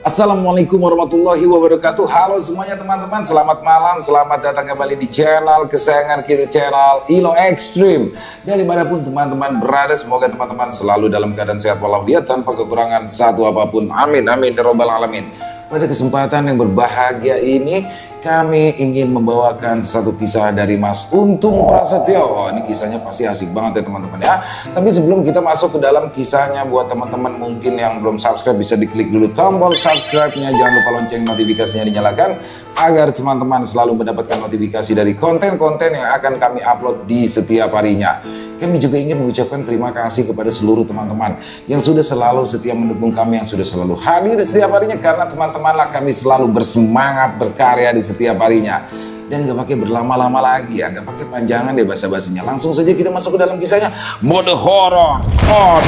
Assalamualaikum warahmatullahi wabarakatuh. Halo semuanya teman-teman, selamat malam, selamat datang kembali di channel kesayangan kita, channel Ilo Extreme. Dan dimanapun teman-teman berada, semoga teman-teman selalu dalam keadaan sehat walafiat tanpa kekurangan satu apapun. Amin, amin, ya robbal alamin. Pada kesempatan yang berbahagia ini, kami ingin membawakan satu kisah dari Mas Untung Prasetyo. Oh, ini kisahnya pasti asik banget ya teman-teman ya. Tapi sebelum kita masuk ke dalam kisahnya, buat teman-teman mungkin yang belum subscribe, bisa diklik dulu tombol subscribe-nya. Jangan lupa lonceng notifikasinya dinyalakan, agar teman-teman selalu mendapatkan notifikasi dari konten-konten yang akan kami upload di setiap harinya. Kami juga ingin mengucapkan terima kasih kepada seluruh teman-teman yang sudah selalu setia mendukung kami, yang sudah selalu hadir di setiap harinya, karena teman-temanlah kami selalu bersemangat berkarya di setiap harinya. Dan gak pakai berlama-lama lagi ya, gak pakai panjangan deh basa-basinya. Langsung saja kita masuk ke dalam kisahnya. Mode horor on.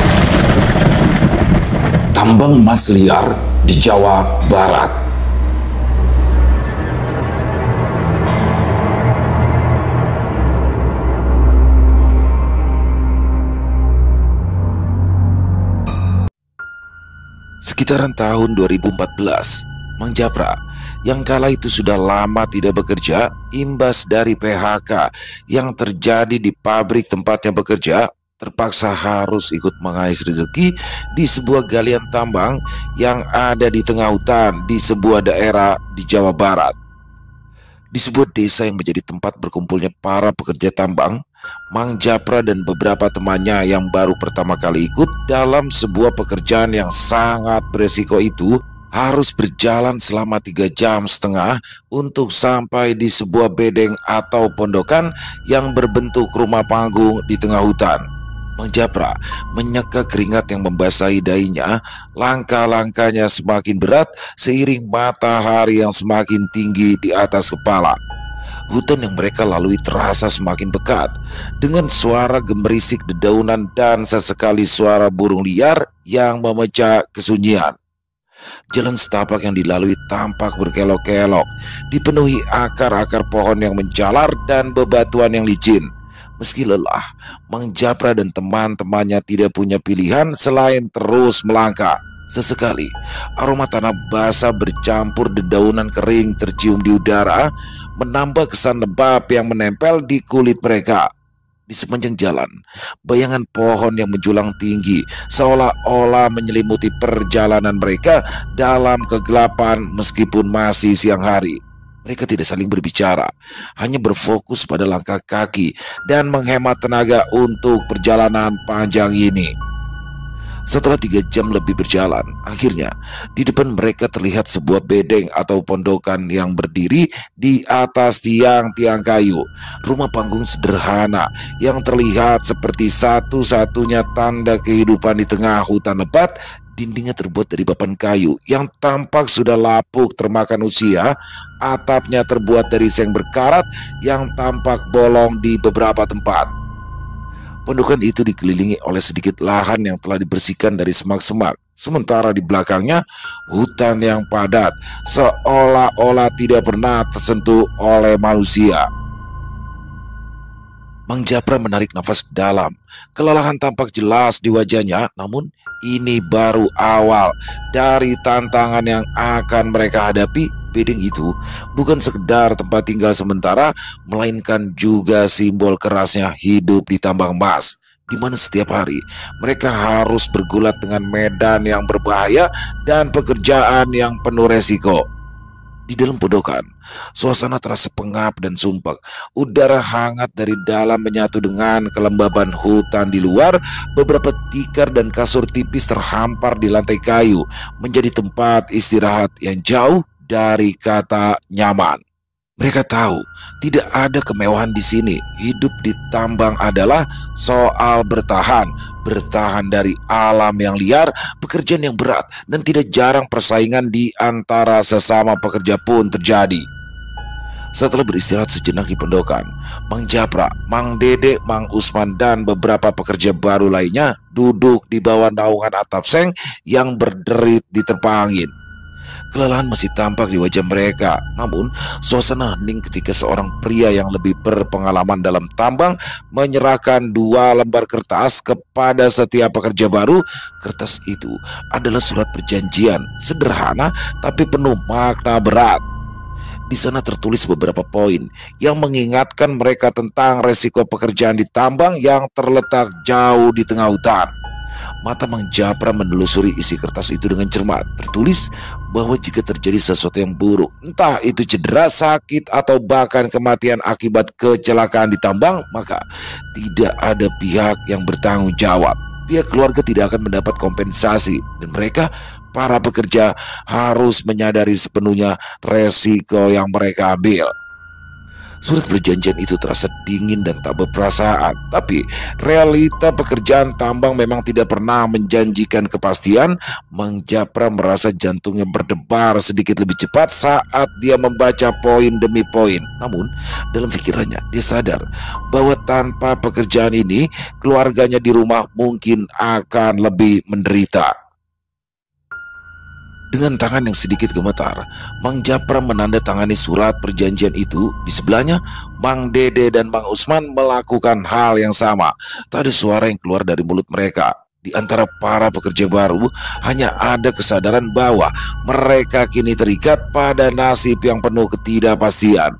Tambang emas liar di Jawa Barat. Sekitaran tahun 2014, Mang Japra yang kala itu sudah lama tidak bekerja imbas dari PHK yang terjadi di pabrik tempatnya bekerja, terpaksa harus ikut mengais rezeki di sebuah galian tambang yang ada di tengah hutan di sebuah daerah di Jawa Barat. Di sebuah desa yang menjadi tempat berkumpulnya para pekerja tambang, Mang Japra dan beberapa temannya yang baru pertama kali ikut dalam sebuah pekerjaan yang sangat beresiko itu harus berjalan selama 3,5 jam untuk sampai di sebuah bedeng atau pondokan yang berbentuk rumah panggung di tengah hutan. Mang Japra menyeka keringat yang membasahi dahinya, langkah-langkahnya semakin berat seiring matahari yang semakin tinggi di atas kepala. Hutan yang mereka lalui terasa semakin pekat, dengan suara gemerisik dedaunan dan sesekali suara burung liar yang memecah kesunyian. Jalan setapak yang dilalui tampak berkelok-kelok, dipenuhi akar-akar pohon yang menjalar dan bebatuan yang licin. Meski lelah, Mang Japra dan teman-temannya tidak punya pilihan selain terus melangkah. Sesekali, aroma tanah basah bercampur dedaunan kering tercium di udara, menambah kesan lembab yang menempel di kulit mereka. Di sepanjang jalan, bayangan pohon yang menjulang tinggi seolah-olah menyelimuti perjalanan mereka dalam kegelapan meskipun masih siang hari. Mereka tidak saling berbicara, hanya berfokus pada langkah kaki dan menghemat tenaga untuk perjalanan panjang ini. Setelah 3 jam lebih berjalan, akhirnya di depan mereka terlihat sebuah bedeng atau pondokan yang berdiri di atas tiang-tiang kayu. Rumah panggung sederhana yang terlihat seperti satu-satunya tanda kehidupan di tengah hutan lebat. Dindingnya terbuat dari papan kayu yang tampak sudah lapuk termakan usia. Atapnya terbuat dari seng berkarat yang tampak bolong di beberapa tempat. Pondokan itu dikelilingi oleh sedikit lahan yang telah dibersihkan dari semak-semak. Sementara di belakangnya hutan yang padat seolah-olah tidak pernah tersentuh oleh manusia. Mang Japra menarik nafas dalam. Kelelahan tampak jelas di wajahnya, namun ini baru awal dari tantangan yang akan mereka hadapi. Bedeng itu bukan sekedar tempat tinggal sementara, melainkan juga simbol kerasnya hidup di tambang emas, di mana setiap hari mereka harus bergulat dengan medan yang berbahaya dan pekerjaan yang penuh resiko. Di dalam pondokan, suasana terasa pengap dan sumpek. Udara hangat dari dalam menyatu dengan kelembaban hutan di luar. Beberapa tikar dan kasur tipis terhampar di lantai kayu, menjadi tempat istirahat yang jauh dari kata nyaman. Mereka tahu tidak ada kemewahan di sini. Hidup di tambang adalah soal bertahan dari alam yang liar, pekerjaan yang berat, dan tidak jarang persaingan di antara sesama pekerja pun terjadi. Setelah beristirahat sejenak di pondokan, Mang Japra, Mang Dede, Mang Usman, dan beberapa pekerja baru lainnya duduk di bawah naungan atap seng yang berderit diterpa angin. Kelelahan masih tampak di wajah mereka, namun suasana hening ketika seorang pria yang lebih berpengalaman dalam tambang menyerahkan 2 lembar kertas kepada setiap pekerja baru. Kertas itu adalah surat perjanjian, sederhana tapi penuh makna berat. Di sana tertulis beberapa poin yang mengingatkan mereka tentang resiko pekerjaan di tambang yang terletak jauh di tengah hutan. Mata Mang Japra menelusuri isi kertas itu dengan cermat. Tertulis bahwa jika terjadi sesuatu yang buruk, entah itu cedera, sakit, atau bahkan kematian akibat kecelakaan di tambang, maka tidak ada pihak yang bertanggung jawab. Pihak keluarga tidak akan mendapat kompensasi, dan mereka, para pekerja, harus menyadari sepenuhnya resiko yang mereka ambil. Surat perjanjian itu terasa dingin dan tak berperasaan, tapi realita pekerjaan tambang memang tidak pernah menjanjikan kepastian. Mang Japra merasa jantungnya berdebar sedikit lebih cepat saat dia membaca poin demi poin. Namun dalam pikirannya dia sadar bahwa tanpa pekerjaan ini, keluarganya di rumah mungkin akan lebih menderita. Dengan tangan yang sedikit gemetar, Mang Japra menandatangani surat perjanjian itu. Di sebelahnya, Mang Dede dan Mang Usman melakukan hal yang sama. Tak ada suara yang keluar dari mulut mereka. Di antara para pekerja baru, hanya ada kesadaran bahwa mereka kini terikat pada nasib yang penuh ketidakpastian.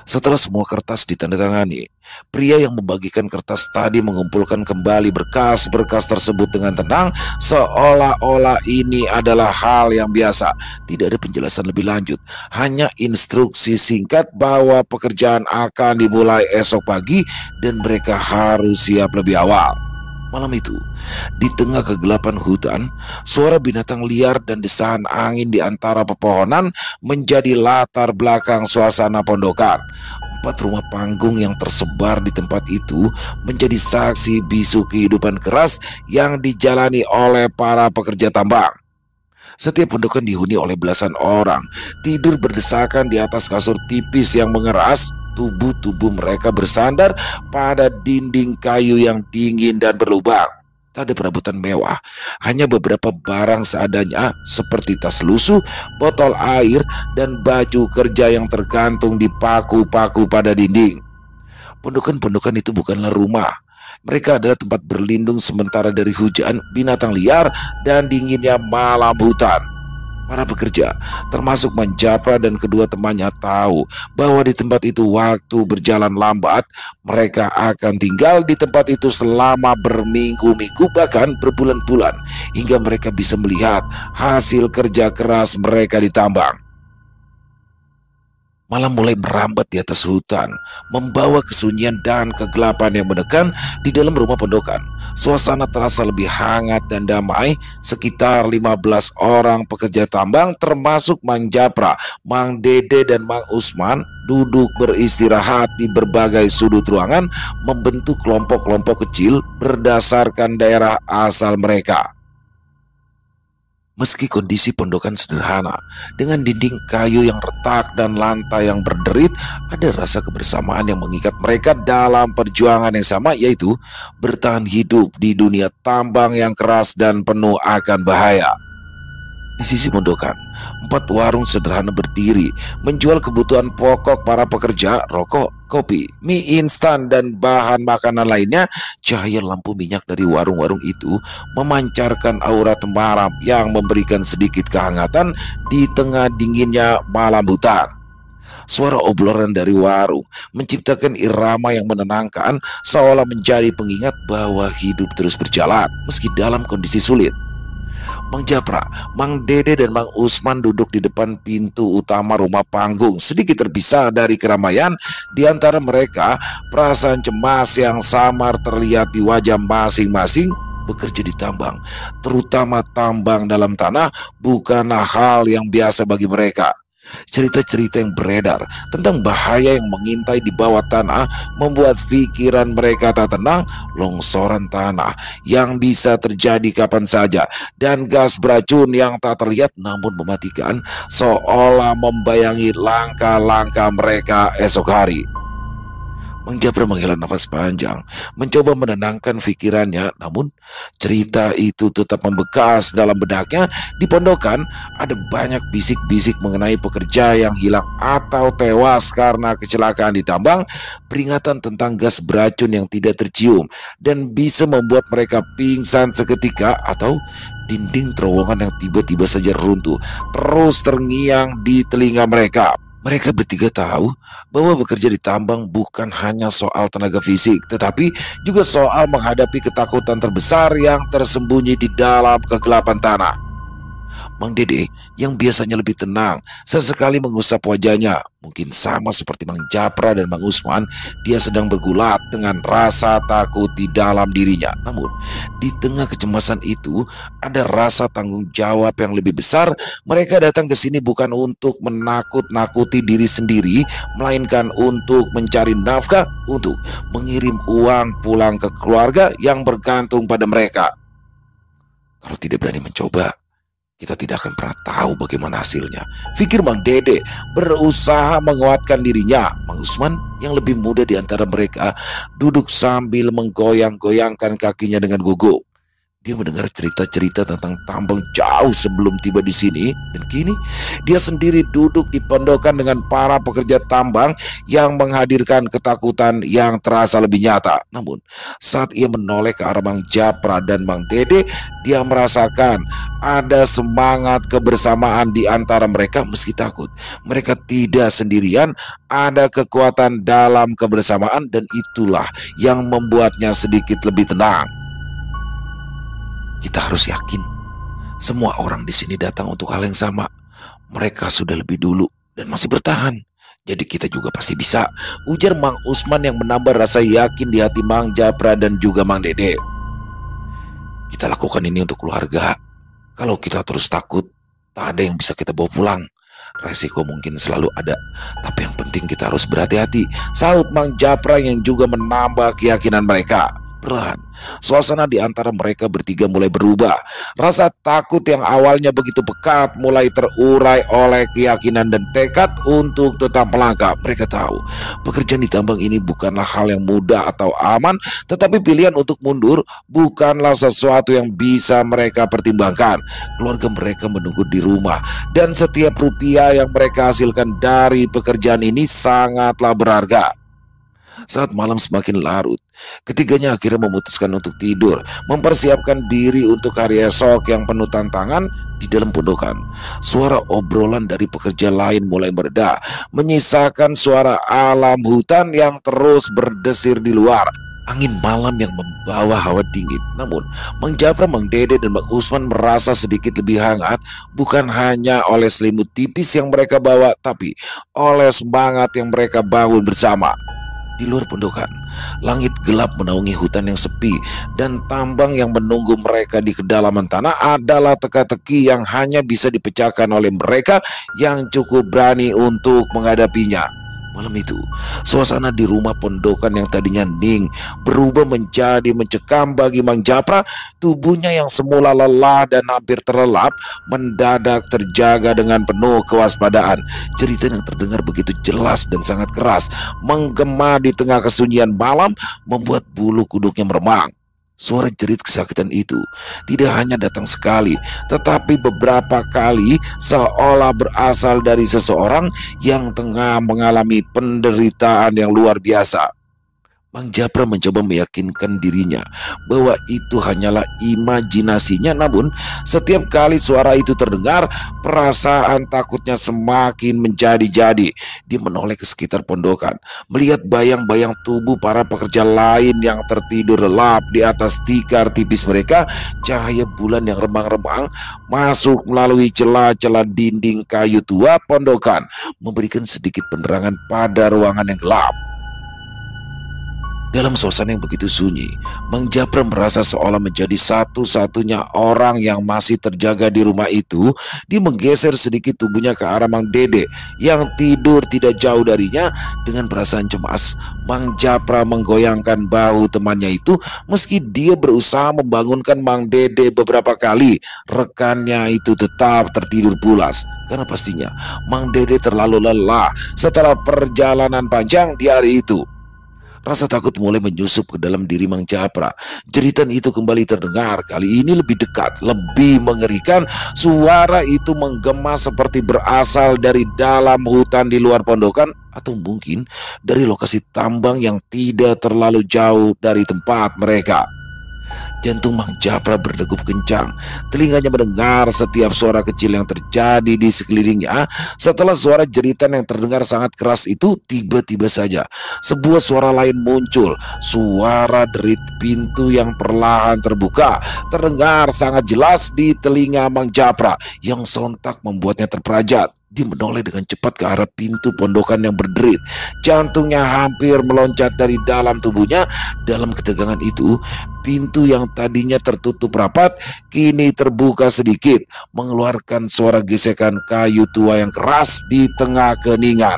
Setelah semua kertas ditandatangani, pria yang membagikan kertas tadi mengumpulkan kembali berkas-berkas tersebut dengan tenang, seolah-olah ini adalah hal yang biasa. Tidak ada penjelasan lebih lanjut, hanya instruksi singkat bahwa pekerjaan akan dimulai esok pagi dan mereka harus siap lebih awal. Malam itu, di tengah kegelapan hutan, suara binatang liar dan desahan angin di antara pepohonan menjadi latar belakang suasana pondokan. 4 rumah panggung yang tersebar di tempat itu menjadi saksi bisu kehidupan keras yang dijalani oleh para pekerja tambang. Setiap pondokan dihuni oleh belasan orang, tidur berdesakan di atas kasur tipis yang mengeras. Tubuh-tubuh mereka bersandar pada dinding kayu yang dingin dan berlubang. Tak ada perabotan mewah, hanya beberapa barang seadanya seperti tas lusuh, botol air, dan baju kerja yang tergantung di paku-paku pada dinding. Pondokan-pondokan itu bukanlah rumah. Mereka adalah tempat berlindung sementara dari hujan, binatang liar, dan dinginnya malam hutan. Para pekerja, termasuk Mang Japra dan kedua temannya, tahu bahwa di tempat itu waktu berjalan lambat. Mereka akan tinggal di tempat itu selama berminggu-minggu, bahkan berbulan-bulan, hingga mereka bisa melihat hasil kerja keras mereka di tambang. Malam mulai merambat di atas hutan, membawa kesunyian dan kegelapan yang menekan. Di dalam rumah pondokan, suasana terasa lebih hangat dan damai. Sekitar 15 orang pekerja tambang, termasuk Mang Japra, Mang Dede, dan Mang Usman, duduk beristirahat di berbagai sudut ruangan, membentuk kelompok-kelompok kecil berdasarkan daerah asal mereka. Meski kondisi pondokan sederhana, dengan dinding kayu yang retak dan lantai yang berderit, ada rasa kebersamaan yang mengikat mereka dalam perjuangan yang sama, yaitu bertahan hidup di dunia tambang yang keras dan penuh akan bahaya. Di sisi pondokan, 4 warung sederhana berdiri, menjual kebutuhan pokok para pekerja, rokok, kopi, mie instan, dan bahan makanan lainnya. Cahaya lampu minyak dari warung-warung itu memancarkan aura temaram yang memberikan sedikit kehangatan di tengah dinginnya malam hutan. Suara obrolan dari warung menciptakan irama yang menenangkan, seolah menjadi pengingat bahwa hidup terus berjalan meski dalam kondisi sulit. Mang Japra, Mang Dede, dan Mang Usman duduk di depan pintu utama rumah panggung, sedikit terpisah dari keramaian. Di antara mereka, perasaan cemas yang samar terlihat di wajah masing-masing. Bekerja di tambang, terutama tambang dalam tanah, bukanlah hal yang biasa bagi mereka. Cerita-cerita yang beredar tentang bahaya yang mengintai di bawah tanah membuat pikiran mereka tak tenang. Longsoran tanah yang bisa terjadi kapan saja, dan gas beracun yang tak terlihat namun mematikan, seolah membayangi langkah-langkah mereka esok hari. Mang Japra menghela nafas panjang, mencoba menenangkan pikirannya, namun cerita itu tetap membekas dalam benaknya. Di pondokan ada banyak bisik-bisik mengenai pekerja yang hilang atau tewas karena kecelakaan di tambang, peringatan tentang gas beracun yang tidak tercium dan bisa membuat mereka pingsan seketika, atau dinding terowongan yang tiba-tiba saja runtuh terus terngiang di telinga mereka. Mereka bertiga tahu bahwa bekerja di tambang bukan hanya soal tenaga fisik, tetapi juga soal menghadapi ketakutan terbesar yang tersembunyi di dalam kegelapan tanah. Mang Dede yang biasanya lebih tenang sesekali mengusap wajahnya. Mungkin sama seperti Mang Japra dan Mang Usman, dia sedang bergulat dengan rasa takut di dalam dirinya. Namun di tengah kecemasan itu ada rasa tanggung jawab yang lebih besar. Mereka datang ke sini bukan untuk menakut-nakuti diri sendiri, melainkan untuk mencari nafkah, untuk mengirim uang pulang ke keluarga yang bergantung pada mereka. Kalau tidak berani mencoba, kita tidak akan pernah tahu bagaimana hasilnya, pikir Mang Dede berusaha menguatkan dirinya. Mang Usman yang lebih muda di antara mereka duduk sambil menggoyang-goyangkan kakinya dengan gugup. Dia mendengar cerita-cerita tentang tambang jauh sebelum tiba di sini, dan kini dia sendiri duduk di pondokan dengan para pekerja tambang yang menghadirkan ketakutan yang terasa lebih nyata. Namun saat ia menoleh ke arah Mang Japra dan Mang Dede, dia merasakan ada semangat kebersamaan di antara mereka. Meski takut, mereka tidak sendirian, ada kekuatan dalam kebersamaan, dan itulah yang membuatnya sedikit lebih tenang. Kita harus yakin semua orang di sini datang untuk hal yang sama. Mereka sudah lebih dulu dan masih bertahan. Jadi kita juga pasti bisa, ujar Mang Usman yang menambah rasa yakin di hati Mang Japra dan juga Mang Dede. Kita lakukan ini untuk keluarga. Kalau kita terus takut, tak ada yang bisa kita bawa pulang. Resiko mungkin selalu ada, tapi yang penting kita harus berhati-hati, sahut Mang Japra yang juga menambah keyakinan mereka. Perlahan, suasana di antara mereka bertiga mulai berubah. Rasa takut yang awalnya begitu pekat mulai terurai oleh keyakinan dan tekad untuk tetap melangkah. Mereka tahu pekerjaan di tambang ini bukanlah hal yang mudah atau aman, tetapi pilihan untuk mundur bukanlah sesuatu yang bisa mereka pertimbangkan. Keluarga mereka menunggu di rumah, dan setiap rupiah yang mereka hasilkan dari pekerjaan ini sangatlah berharga. Saat malam semakin larut, ketiganya akhirnya memutuskan untuk tidur, mempersiapkan diri untuk hari esok yang penuh tantangan. Di dalam pondokan, suara obrolan dari pekerja lain mulai mereda, menyisakan suara alam hutan yang terus berdesir di luar. Angin malam yang membawa hawa dingin. Namun Mang Japra, Mang Dede, dan Mang Usman merasa sedikit lebih hangat, bukan hanya oleh selimut tipis yang mereka bawa, tapi oleh semangat yang mereka bangun bersama. Di luar pondokan, langit gelap menaungi hutan yang sepi, dan tambang yang menunggu mereka di kedalaman tanah adalah teka-teki yang hanya bisa dipecahkan oleh mereka yang cukup berani untuk menghadapinya. Malam itu, suasana di rumah pondokan yang tadinya hening berubah menjadi mencekam bagi Mang Japra. Tubuhnya yang semula lelah dan hampir terlelap mendadak terjaga dengan penuh kewaspadaan. Cerita yang terdengar begitu jelas dan sangat keras menggema di tengah kesunyian malam, membuat bulu kuduknya meremang. Suara jerit kesakitan itu tidak hanya datang sekali, tetapi beberapa kali, seolah berasal dari seseorang yang tengah mengalami penderitaan yang luar biasa. Mang Japra mencoba meyakinkan dirinya bahwa itu hanyalah imajinasinya, namun setiap kali suara itu terdengar, perasaan takutnya semakin menjadi-jadi. Dia menoleh ke sekitar pondokan, melihat bayang-bayang tubuh para pekerja lain yang tertidur lelap di atas tikar tipis mereka. Cahaya bulan yang remang-remang masuk melalui celah-celah dinding kayu tua pondokan, memberikan sedikit penerangan pada ruangan yang gelap. Dalam suasana yang begitu sunyi, Mang Japra merasa seolah menjadi satu-satunya orang yang masih terjaga di rumah itu. Dia menggeser sedikit tubuhnya ke arah Mang Dede yang tidur tidak jauh darinya. Dengan perasaan cemas, Mang Japra menggoyangkan bahu temannya itu. Meski dia berusaha membangunkan Mang Dede beberapa kali, rekannya itu tetap tertidur pulas. Karena pastinya Mang Dede terlalu lelah setelah perjalanan panjang di hari itu. Rasa takut mulai menyusup ke dalam diri Mang Japra. Jeritan itu kembali terdengar, kali ini lebih dekat, lebih mengerikan. Suara itu menggema seperti berasal dari dalam hutan di luar pondokan, atau mungkin dari lokasi tambang yang tidak terlalu jauh dari tempat mereka. Jantung Mang Japra berdegup kencang. Telinganya mendengar setiap suara kecil yang terjadi di sekelilingnya. Setelah suara jeritan yang terdengar sangat keras itu, tiba-tiba saja sebuah suara lain muncul. Suara derit pintu yang perlahan terbuka terdengar sangat jelas di telinga Mang Japra, yang sontak membuatnya terperajat. Dia menoleh dengan cepat ke arah pintu pondokan yang berderit. Jantungnya hampir meloncat dari dalam tubuhnya. Dalam ketegangan itu, pintu yang tadinya tertutup rapat kini terbuka sedikit, mengeluarkan suara gesekan kayu tua yang keras di tengah keningan.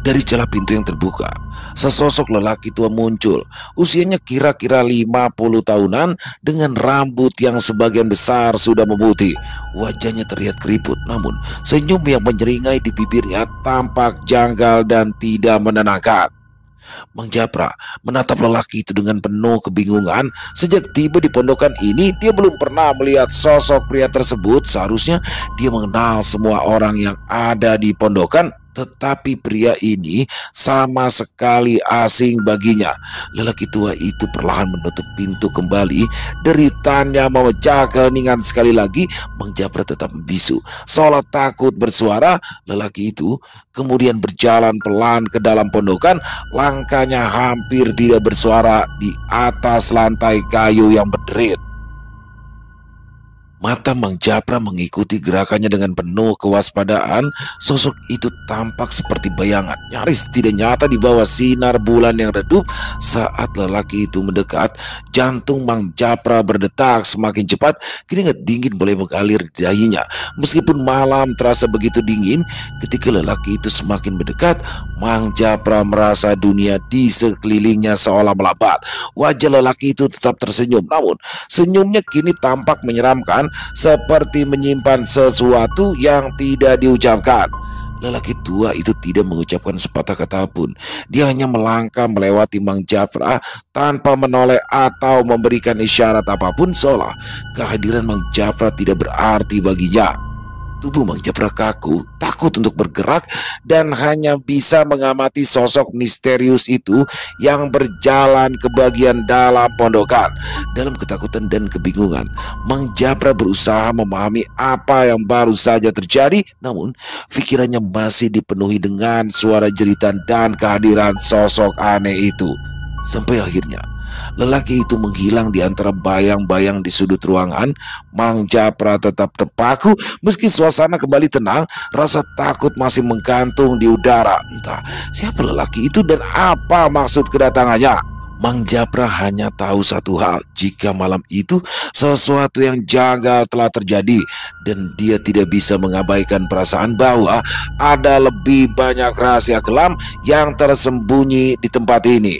Dari celah pintu yang terbuka, sesosok lelaki tua muncul. Usianya kira-kira 50 tahunan dengan rambut yang sebagian besar sudah memutih. Wajahnya terlihat keriput, namun senyum yang menyeringai di bibirnya tampak janggal dan tidak menenangkan. Mang Japra menatap lelaki itu dengan penuh kebingungan. Sejak tiba di pondokan ini, dia belum pernah melihat sosok pria tersebut. Seharusnya dia mengenal semua orang yang ada di pondokan, tetapi pria ini sama sekali asing baginya. Lelaki tua itu perlahan menutup pintu kembali. Deritanya memecah keheningan sekali lagi. Mang Japra tetap membisu, seolah takut bersuara. Lelaki itu kemudian berjalan pelan ke dalam pondokan. Langkahnya hampir tidak bersuara di atas lantai kayu yang berderit. Mata Mang Japra mengikuti gerakannya dengan penuh kewaspadaan. Sosok itu tampak seperti bayangan, nyaris tidak nyata di bawah sinar bulan yang redup. Saat lelaki itu mendekat, jantung Mang Japra berdetak semakin cepat. Keringat dingin mulai mengalir di dahinya. Meskipun malam terasa begitu dingin, ketika lelaki itu semakin mendekat, Mang Japra merasa dunia di sekelilingnya seolah melabat. Wajah lelaki itu tetap tersenyum, namun senyumnya kini tampak menyeramkan, seperti menyimpan sesuatu yang tidak diucapkan. Lelaki tua itu tidak mengucapkan sepatah kata pun. Dia hanya melangkah melewati Mang Japra tanpa menoleh atau memberikan isyarat apapun, seolah kehadiran Mang Japra tidak berarti baginya. Tubuh Mang Japra kaku, takut untuk bergerak, dan hanya bisa mengamati sosok misterius itu yang berjalan ke bagian dalam pondokan. Dalam ketakutan dan kebingungan, Mang Japra berusaha memahami apa yang baru saja terjadi, namun pikirannya masih dipenuhi dengan suara jeritan dan kehadiran sosok aneh itu. Sampai akhirnya lelaki itu menghilang di antara bayang-bayang di sudut ruangan. Mang Japra tetap terpaku. Meski suasana kembali tenang, rasa takut masih menggantung di udara. Entah siapa lelaki itu dan apa maksud kedatangannya. Mang Japra hanya tahu satu hal, jika malam itu sesuatu yang janggal telah terjadi, dan dia tidak bisa mengabaikan perasaan bahwa ada lebih banyak rahasia kelam yang tersembunyi di tempat ini.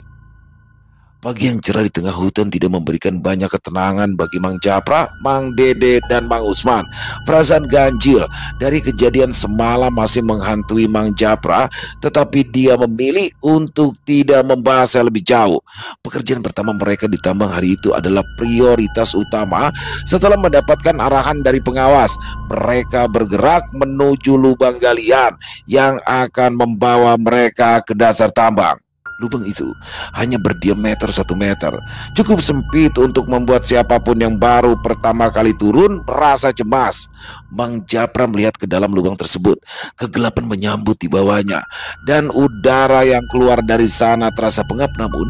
Pagi yang cerah di tengah hutan tidak memberikan banyak ketenangan bagi Mang Japra, Mang Dede, dan Mang Usman. Perasaan ganjil dari kejadian semalam masih menghantui Mang Japra, tetapi dia memilih untuk tidak membahasnya lebih jauh. Pekerjaan pertama mereka di tambang hari itu adalah prioritas utama. Setelah mendapatkan arahan dari pengawas, mereka bergerak menuju lubang galian yang akan membawa mereka ke dasar tambang. Lubang itu hanya berdiameter 1 meter, cukup sempit untuk membuat siapapun yang baru pertama kali turun merasa cemas. Mang Japra melihat ke dalam lubang tersebut. Kegelapan menyambut di bawahnya, dan udara yang keluar dari sana terasa pengap. Namun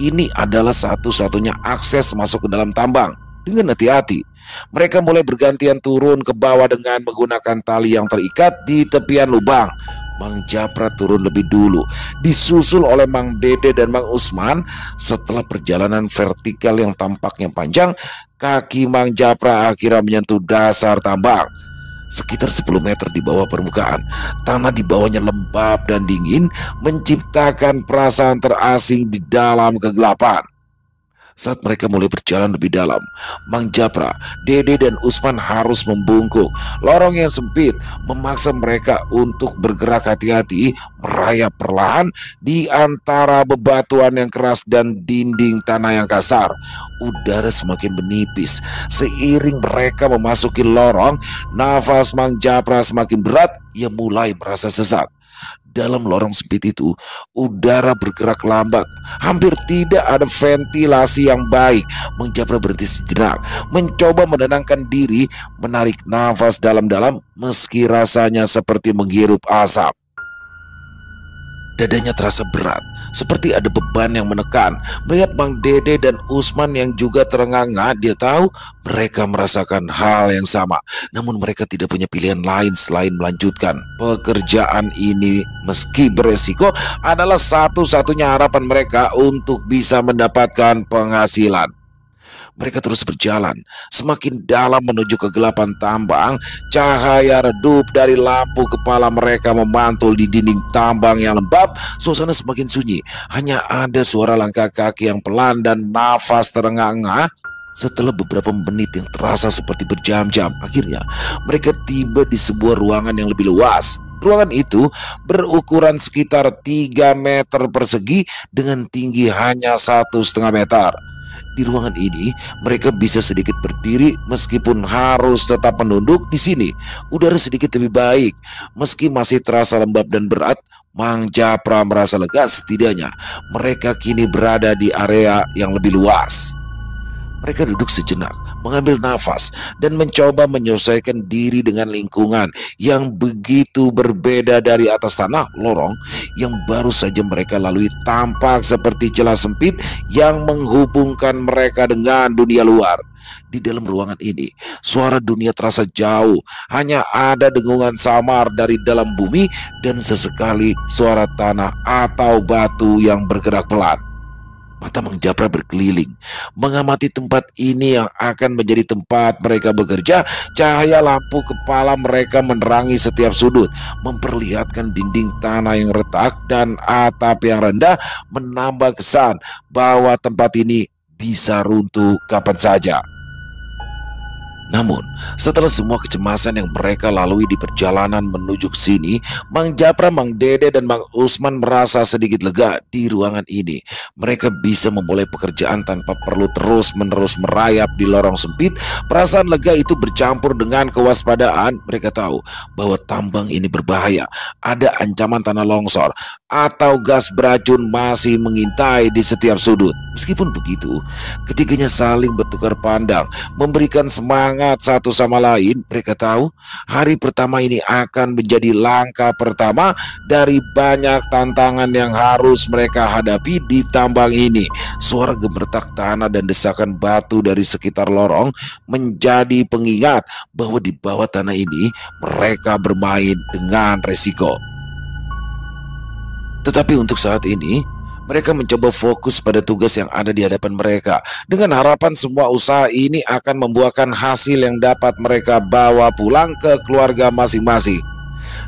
ini adalah satu-satunya akses masuk ke dalam tambang. Dengan hati-hati, mereka mulai bergantian turun ke bawah dengan menggunakan tali yang terikat di tepian lubang. Mang Japra turun lebih dulu, disusul oleh Mang Dede dan Mang Usman. Setelah perjalanan vertikal yang tampaknya panjang, kaki Mang Japra akhirnya menyentuh dasar tambang. Sekitar 10 meter di bawah permukaan, tanah di bawahnya lembab dan dingin, menciptakan perasaan terasing di dalam kegelapan. Saat mereka mulai berjalan lebih dalam, Mang Japra, Dede dan Usman harus membungkuk. Lorong yang sempit memaksa mereka untuk bergerak hati-hati, merayap perlahan di antara bebatuan yang keras dan dinding tanah yang kasar. Udara semakin menipis. Seiring mereka memasuki lorong, nafas Mang Japra semakin berat. Ia mulai merasa sesak. Dalam lorong sempit itu, udara bergerak lambat. Hampir tidak ada ventilasi yang baik. Mang Japra berhenti sejenak, mencoba menenangkan diri, menarik nafas dalam-dalam meski rasanya seperti menghirup asap. Dadanya terasa berat, seperti ada beban yang menekan. Melihat Mang Dede dan Usman yang juga terengah-engah, dia tahu mereka merasakan hal yang sama. Namun mereka tidak punya pilihan lain selain melanjutkan pekerjaan ini. Meski beresiko, adalah satu-satunya harapan mereka untuk bisa mendapatkan penghasilan. Mereka terus berjalan, semakin dalam menuju kegelapan tambang. Cahaya redup dari lampu kepala mereka memantul di dinding tambang yang lembab. Suasana semakin sunyi, hanya ada suara langkah kaki yang pelan dan nafas terengah-engah. Setelah beberapa menit yang terasa seperti berjam-jam, akhirnya mereka tiba di sebuah ruangan yang lebih luas. Ruangan itu berukuran sekitar 3 meter persegi dengan tinggi hanya 1,5 meter. Di ruangan ini, mereka bisa sedikit berdiri meskipun harus tetap menunduk. Di sini, udara sedikit lebih baik. Meski masih terasa lembab dan berat, Mang Japra merasa lega. Setidaknya, mereka kini berada di area yang lebih luas. Mereka duduk sejenak, mengambil nafas, dan mencoba menyesuaikan diri dengan lingkungan yang begitu berbeda. Dari atas tanah, lorong yang baru saja mereka lalui tampak seperti celah sempit yang menghubungkan mereka dengan dunia luar. Di dalam ruangan ini, suara dunia terasa jauh. Hanya ada dengungan samar dari dalam bumi dan sesekali suara tanah atau batu yang bergerak pelan. Mata Mang Japra berkeliling, mengamati tempat ini yang akan menjadi tempat mereka bekerja. Cahaya lampu kepala mereka menerangi setiap sudut, memperlihatkan dinding tanah yang retak dan atap yang rendah, menambah kesan bahwa tempat ini bisa runtuh kapan saja. Namun, setelah semua kecemasan yang mereka lalui di perjalanan menuju ke sini, Mang Japra, Mang Dede, dan Mang Usman merasa sedikit lega di ruangan ini. Mereka bisa memulai pekerjaan tanpa perlu terus-menerus merayap di lorong sempit. Perasaan lega itu bercampur dengan kewaspadaan. Mereka tahu bahwa tambang ini berbahaya. Ada ancaman tanah longsor atau gas beracun masih mengintai di setiap sudut. Meskipun begitu, ketiganya saling bertukar pandang, memberikan semangat satu sama lain. Mereka tahu hari pertama ini akan menjadi langkah pertama dari banyak tantangan yang harus mereka hadapi di tambang ini. Suara gemertak tanah dan desakan batu dari sekitar lorong menjadi pengingat bahwa di bawah tanah ini mereka bermain dengan resiko. Tetapi untuk saat ini, mereka mencoba fokus pada tugas yang ada di hadapan mereka, dengan harapan semua usaha ini akan membuahkan hasil yang dapat mereka bawa pulang ke keluarga masing-masing.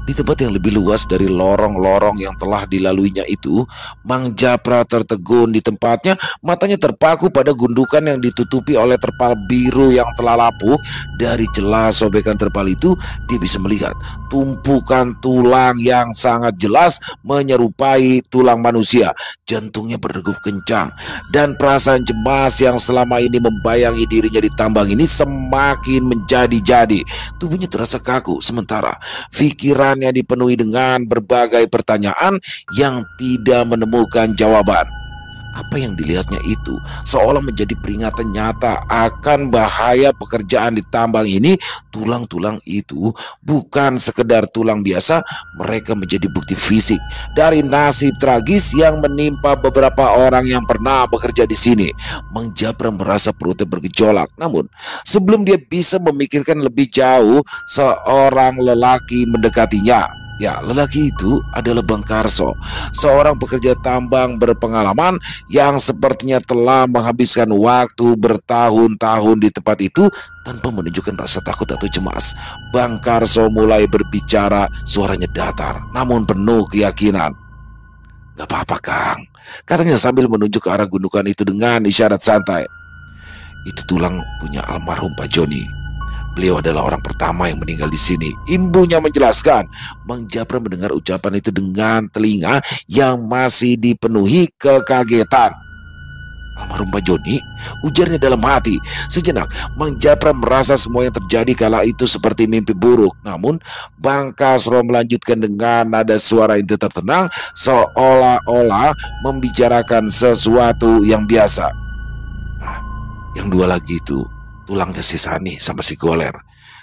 Di tempat yang lebih luas dari lorong-lorong yang telah dilaluinya itu, Mang Japra tertegun di tempatnya. Matanya terpaku pada gundukan yang ditutupi oleh terpal biru yang telah lapuk. Dari celah sobekan terpal itu, dia bisa melihat tumpukan tulang yang sangat jelas menyerupai tulang manusia. Jantungnya berdegup kencang, dan perasaan cemas yang selama ini membayangi dirinya di tambang ini semakin menjadi-jadi. Tubuhnya terasa kaku, sementara pikirannya dipenuhi dengan berbagai pertanyaan yang tidak menemukan jawaban. Apa yang dilihatnya itu seolah menjadi peringatan nyata akan bahaya pekerjaan di tambang ini. Tulang-tulang itu bukan sekedar tulang biasa, mereka menjadi bukti fisik dari nasib tragis yang menimpa beberapa orang yang pernah bekerja di sini. Mang Japra merasa perutnya bergejolak. Namun sebelum dia bisa memikirkan lebih jauh, seorang lelaki mendekatinya. Ya, lelaki itu adalah Bang Karso, seorang pekerja tambang berpengalaman yang sepertinya telah menghabiskan waktu bertahun-tahun di tempat itu tanpa menunjukkan rasa takut atau cemas. Bang Karso mulai berbicara, suaranya datar namun penuh keyakinan. "Gak apa-apa, Kang," katanya sambil menunjuk ke arah gundukan itu dengan isyarat santai. "Itu tulang punya almarhum Pak Joni. Beliau adalah orang pertama yang meninggal di sini," imbunya menjelaskan. Mang Japra mendengar ucapan itu dengan telinga yang masih dipenuhi kekagetan. "Almarhum Pak Joni?" ujarnya dalam hati. Sejenak, Mang Japra merasa semua yang terjadi kala itu seperti mimpi buruk. Namun, Bang Kasro melanjutkan dengan nada suara yang tetap tenang, seolah-olah membicarakan sesuatu yang biasa. "Nah, yang dua lagi itu tulangnya si Sani sama si Goler.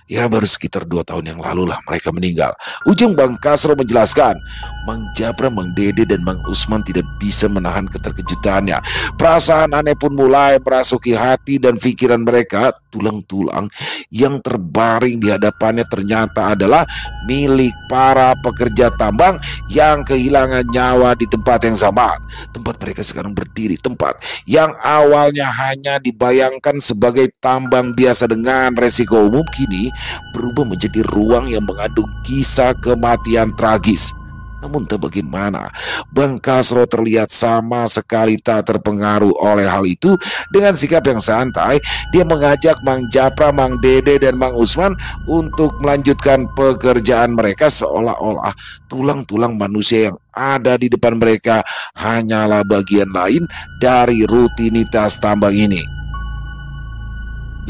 Ya baru sekitar 2 tahun yang lalu lah mereka meninggal," ujung Bang Kasro menjelaskan. Mang Japra, Mang Dede, dan Mang Usman tidak bisa menahan keterkejutannya. Perasaan aneh pun mulai merasuki hati dan pikiran mereka. Tulang-tulang yang terbaring di hadapannya ternyata adalah milik para pekerja tambang yang kehilangan nyawa di tempat yang sama. Tempat mereka sekarang berdiri, tempat yang awalnya hanya dibayangkan sebagai tambang biasa dengan resiko umum, kini berubah menjadi ruang yang mengandung kisah kematian tragis. Namun tak bagaimana, Bang Kasro terlihat sama sekali tak terpengaruh oleh hal itu. Dengan sikap yang santai, dia mengajak Mang Japra, Mang Dede, dan Mang Usman untuk melanjutkan pekerjaan mereka, seolah-olah tulang-tulang manusia yang ada di depan mereka hanyalah bagian lain dari rutinitas tambang ini.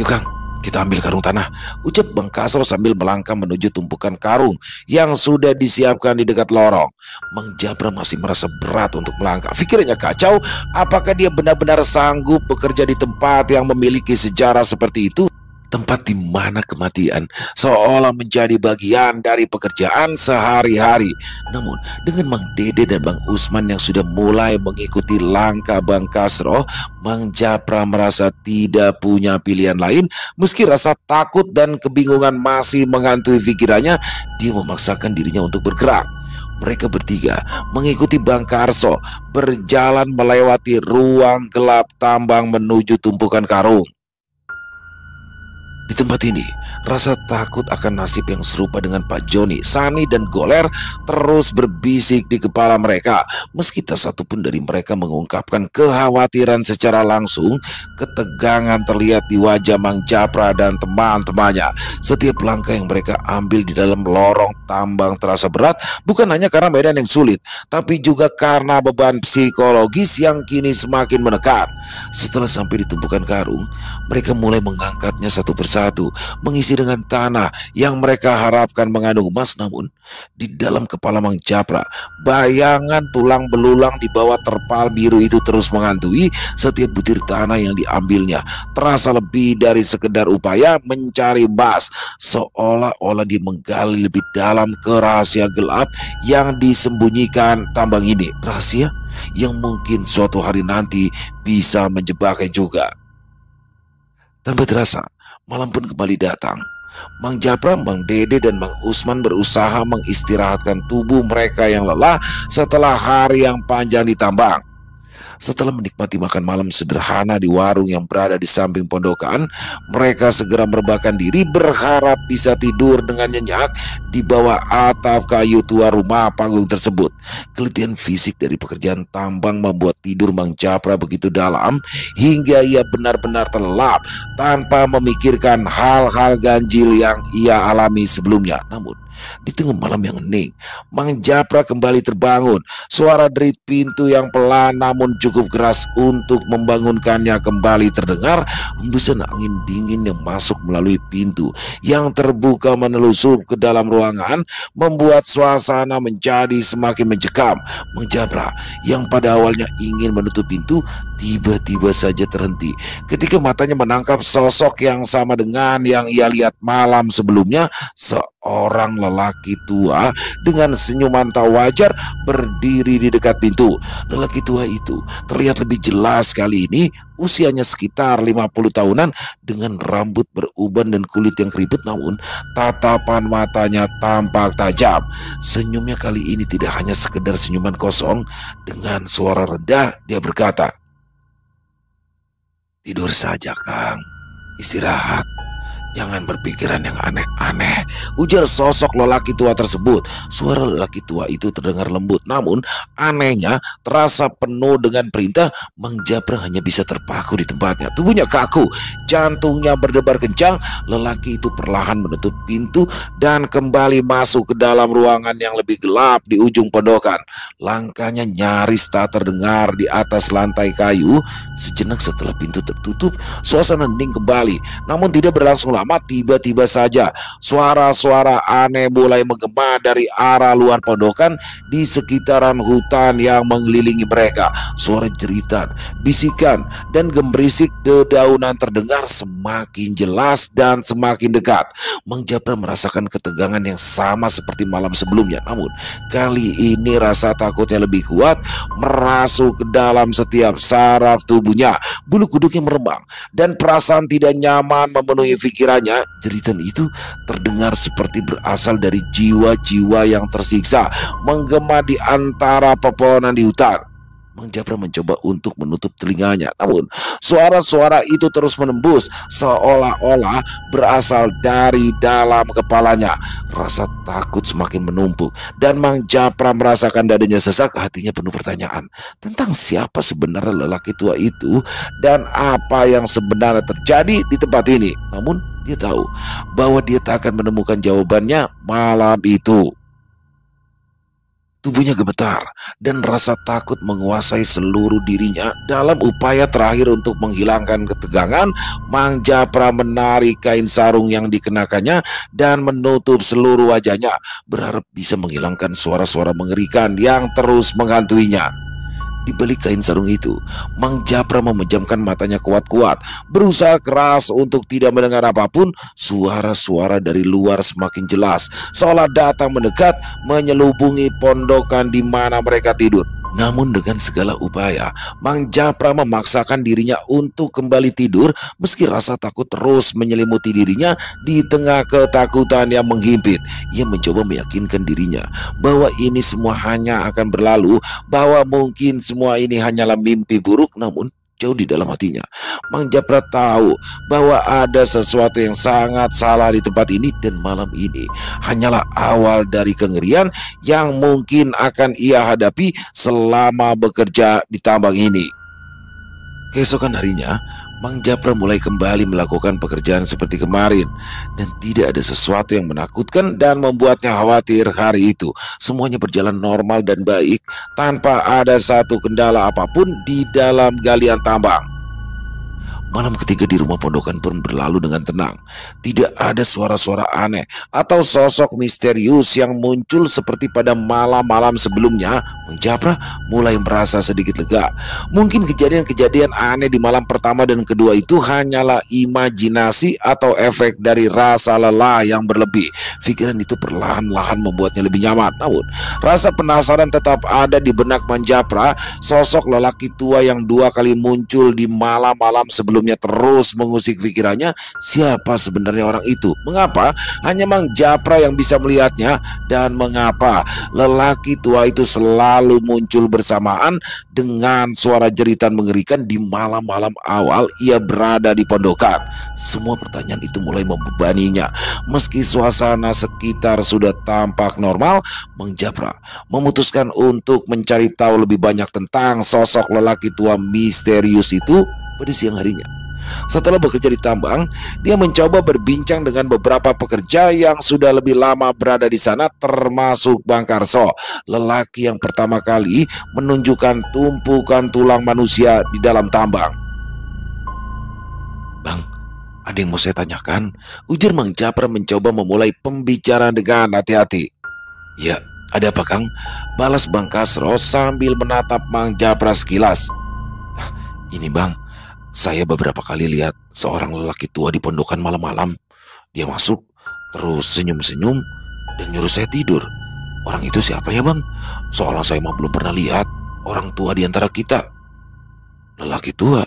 "Yuk Kang, kita ambil karung tanah," ucap Bang Kasro sambil melangkah menuju tumpukan karung yang sudah disiapkan di dekat lorong. Mang Japra masih merasa berat untuk melangkah. Pikirannya kacau, apakah dia benar-benar sanggup bekerja di tempat yang memiliki sejarah seperti itu? Tempat di mana kematian seolah menjadi bagian dari pekerjaan sehari-hari. Namun dengan Mang Dede dan Bang Usman yang sudah mulai mengikuti langkah Bang Kasro, Mang Japra merasa tidak punya pilihan lain. Meski rasa takut dan kebingungan masih menghantui pikirannya, dia memaksakan dirinya untuk bergerak. Mereka bertiga mengikuti Bang Kasro berjalan melewati ruang gelap tambang menuju tumpukan karung. Di tempat ini, rasa takut akan nasib yang serupa dengan Pak Joni, Sani, dan Goler terus berbisik di kepala mereka. Meski tak satu pun dari mereka mengungkapkan kekhawatiran secara langsung, ketegangan terlihat di wajah Mang Japra dan teman-temannya. Setiap langkah yang mereka ambil di dalam lorong tambang terasa berat, bukan hanya karena medan yang sulit, tapi juga karena beban psikologis yang kini semakin menekan. Setelah sampai di tumpukan karung, mereka mulai mengangkatnya satu persatu, mengisi dengan tanah yang mereka harapkan mengandung emas. Namun di dalam kepala Mang Japra, bayangan tulang belulang di bawah terpal biru itu terus menghantui. Setiap butir tanah yang diambilnya terasa lebih dari sekedar upaya mencari emas, seolah-olah dia menggali lebih dalam ke rahasia gelap yang disembunyikan tambang ini. Rahasia yang mungkin suatu hari nanti bisa menjebaknya juga. Tanpa terasa, malam pun kembali datang. Mang Japra, Mang Dede, dan Mang Usman berusaha mengistirahatkan tubuh mereka yang lelah setelah hari yang panjang di tambang. Setelah menikmati makan malam sederhana di warung yang berada di samping pondokan, mereka segera merebahkan diri berharap bisa tidur dengan nyenyak di bawah atap kayu tua rumah panggung tersebut. Keletihan fisik dari pekerjaan tambang membuat tidur Mang Japra begitu dalam hingga ia benar-benar terlelap tanpa memikirkan hal-hal ganjil yang ia alami sebelumnya. Namun di tengah malam yang hening, Mang Japra kembali terbangun. Suara derit pintu yang pelan namun cukup keras untuk membangunkannya kembali terdengar. Hembusan angin dingin yang masuk melalui pintu yang terbuka menelusup ke dalam ruangan membuat suasana menjadi semakin mencekam. Mang Japra yang pada awalnya ingin menutup pintu tiba-tiba saja terhenti ketika matanya menangkap sosok yang sama dengan yang ia lihat malam sebelumnya. Seorang lelaki tua dengan senyuman tak wajar berdiri di dekat pintu. Lelaki tua itu terlihat lebih jelas kali ini, usianya sekitar 50 tahunan dengan rambut beruban dan kulit yang keriput, namun tatapan matanya tampak tajam. Senyumnya kali ini tidak hanya sekedar senyuman kosong. Dengan suara rendah dia berkata, "Tidur saja, Kang. Istirahat. Jangan berpikiran yang aneh-aneh, ujar sosok lelaki tua tersebut. Suara lelaki tua itu terdengar lembut, namun anehnya terasa penuh dengan perintah. Mang Japra hanya bisa terpaku di tempatnya. Tubuhnya kaku, jantungnya berdebar kencang. Lelaki itu perlahan menutup pintu dan kembali masuk ke dalam ruangan yang lebih gelap di ujung pondokan. Langkahnya nyaris tak terdengar di atas lantai kayu. Sejenak setelah pintu tertutup, suasana hening kembali. Namun tidak berlangsung lama, tiba-tiba saja suara-suara aneh mulai menggema dari arah luar pondokan di sekitaran hutan yang mengelilingi mereka. Suara jeritan, bisikan, dan gemerisik dedaunan terdengar semakin jelas dan semakin dekat. Mang Japra merasakan ketegangan yang sama seperti malam sebelumnya, namun kali ini rasa takutnya lebih kuat merasuk ke dalam setiap saraf tubuhnya. Bulu kuduknya meremang dan perasaan tidak nyaman memenuhi pikirannya. Jeritan itu terdengar seperti berasal dari jiwa-jiwa yang tersiksa menggema di antara pepohonan di hutan. Mang Japra mencoba untuk menutup telinganya, namun suara-suara itu terus menembus seolah-olah berasal dari dalam kepalanya. Rasa takut semakin menumpuk dan Mang Japra merasakan dadanya sesak. Hatinya penuh pertanyaan tentang siapa sebenarnya lelaki tua itu dan apa yang sebenarnya terjadi di tempat ini. Namun dia tahu bahwa dia tak akan menemukan jawabannya malam itu. Tubuhnya gemetar dan rasa takut menguasai seluruh dirinya. Dalam upaya terakhir untuk menghilangkan ketegangan, Mang Japra menarik kain sarung yang dikenakannya dan menutup seluruh wajahnya, berharap bisa menghilangkan suara-suara mengerikan yang terus menghantuinya. Di balik kain sarung itu, Mang Japra memejamkan matanya kuat-kuat, berusaha keras untuk tidak mendengar apapun. Suara-suara dari luar semakin jelas, seolah datang mendekat, menyelubungi pondokan di mana mereka tidur. Namun dengan segala upaya, Mang Japra memaksakan dirinya untuk kembali tidur meski rasa takut terus menyelimuti dirinya. Di tengah ketakutan yang menghimpit, ia mencoba meyakinkan dirinya bahwa ini semua hanya akan berlalu, bahwa mungkin semua ini hanyalah mimpi buruk. Namun jauh di dalam hatinya, Mang Japra tahu bahwa ada sesuatu yang sangat salah di tempat ini, dan malam ini hanyalah awal dari kengerian yang mungkin akan ia hadapi selama bekerja di tambang ini. Keesokan harinya, Mang Japra mulai kembali melakukan pekerjaan seperti kemarin, dan tidak ada sesuatu yang menakutkan dan membuatnya khawatir hari itu. Semuanya berjalan normal dan baik tanpa ada satu kendala apapun di dalam galian tambang. Malam ketiga di rumah pondokan pun berlalu dengan tenang. Tidak ada suara-suara aneh atau sosok misterius yang muncul seperti pada malam-malam sebelumnya. Mang Japra mulai merasa sedikit lega. Mungkin kejadian-kejadian aneh di malam pertama dan kedua itu hanyalah imajinasi atau efek dari rasa lelah yang berlebih. Pikiran itu perlahan-lahan membuatnya lebih nyaman. Namun rasa penasaran tetap ada di benak Mang Japra. Sosok lelaki tua yang dua kali muncul di malam-malam sebelumnya terus mengusik pikirannya. Siapa sebenarnya orang itu? Mengapa hanya Mang Japra yang bisa melihatnya? Dan mengapa lelaki tua itu selalu muncul bersamaan dengan suara jeritan mengerikan di malam-malam awal ia berada di pondokan? Semua pertanyaan itu mulai membebaninya. Meski suasana sekitar sudah tampak normal, Mang Japra memutuskan untuk mencari tahu lebih banyak tentang sosok lelaki tua misterius itu. Pada siang harinya, setelah bekerja di tambang, dia mencoba berbincang dengan beberapa pekerja yang sudah lebih lama berada di sana, termasuk Bang Karso, lelaki yang pertama kali menunjukkan tumpukan tulang manusia di dalam tambang. "Bang, ada yang mau saya tanyakan," ujar Mang Japra mencoba memulai pembicaraan dengan hati-hati. "Ya, ada apa, Kang?" balas Bang Kasro sambil menatap Mang Japra sekilas. "Ini Bang, saya beberapa kali lihat seorang lelaki tua di pondokan malam-malam. Dia masuk, terus senyum-senyum, dan nyuruh saya tidur. Orang itu siapa ya Bang? Soalnya saya mah belum pernah lihat orang tua di antara kita." "Lelaki tua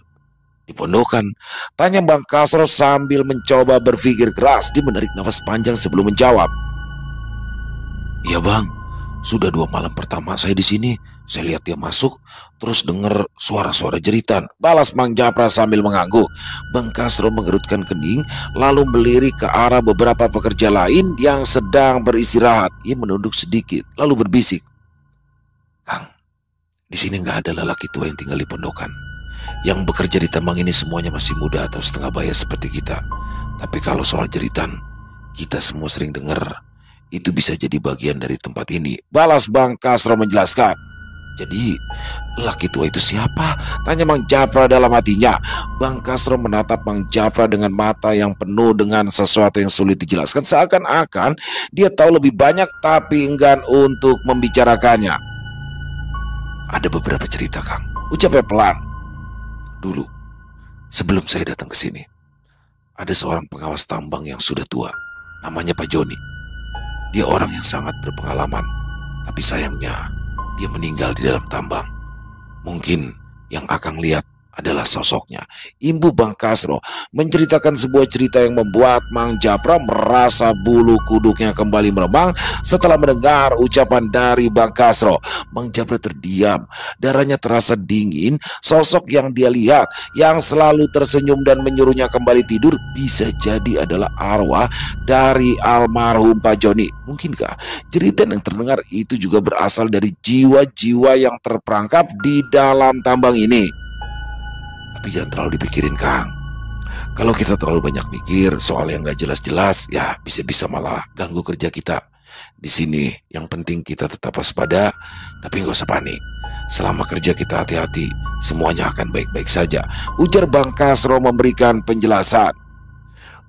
di pondokan?" tanya Bang Kasro sambil mencoba berpikir keras. Dia menarik nafas panjang sebelum menjawab. "Iya Bang, Sudah 2 malam pertama saya di sini. Saya lihat dia masuk, terus dengar suara-suara jeritan. Balas Mang Japra sambil mengangguk. Bang Kasro mengerutkan kening, lalu melirik ke arah beberapa pekerja lain yang sedang beristirahat. Ia menunduk sedikit, lalu berbisik. Kang, di sini nggak ada lelaki tua yang tinggal di pondokan. Yang bekerja di tambang ini semuanya masih muda atau setengah baya seperti kita. Tapi kalau soal jeritan, kita semua sering dengar. Itu bisa jadi bagian dari tempat ini. Balas Bang Kasro menjelaskan. Jadi, laki tua itu siapa? Tanya Mang Japra dalam hatinya. Bang Kasro menatap Mang Japra dengan mata yang penuh dengan sesuatu yang sulit dijelaskan. Seakan-akan dia tahu lebih banyak tapi enggan untuk membicarakannya. Ada beberapa cerita, Kang. Ucapnya pelan. Dulu, sebelum saya datang ke sini, ada seorang pengawas tambang yang sudah tua. Namanya Pak Joni. Dia orang yang sangat berpengalaman, tapi sayangnya dia meninggal di dalam tambang. Mungkin yang Akang lihat adalah sosoknya. Imbu Bang Kasro menceritakan sebuah cerita yang membuat Mang Japra merasa bulu kuduknya kembali meremang setelah mendengar ucapan dari Bang Kasro. Mang Japra terdiam, darahnya terasa dingin. Sosok yang dia lihat yang selalu tersenyum dan menyuruhnya kembali tidur bisa jadi adalah arwah dari almarhum Pak Joni. Mungkinkah cerita yang terdengar itu juga berasal dari jiwa-jiwa yang terperangkap di dalam tambang ini? Tapi jangan terlalu dipikirin, Kang. Kalau kita terlalu banyak mikir soal yang gak jelas-jelas, ya bisa-bisa malah ganggu kerja kita. Di sini yang penting kita tetap waspada, tapi gak usah panik. Selama kerja kita hati-hati, semuanya akan baik-baik saja. Ujar Bang Kasro memberikan penjelasan.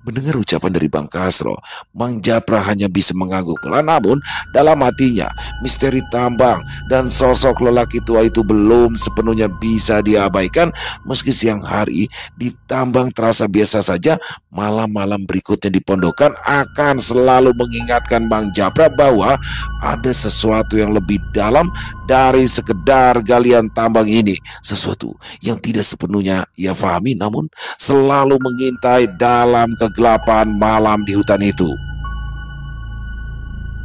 Mendengar ucapan dari Bang Kasro, Mang Japra hanya bisa mengangguk pelan, namun dalam hatinya misteri tambang dan sosok lelaki tua itu belum sepenuhnya bisa diabaikan. Meski siang hari di tambang terasa biasa saja, malam-malam berikutnya di pondokan akan selalu mengingatkan Mang Japra bahwa ada sesuatu yang lebih dalam dari sekedar galian tambang ini. Sesuatu yang tidak sepenuhnya ia pahami, namun selalu mengintai dalam kegelapan malam di hutan itu.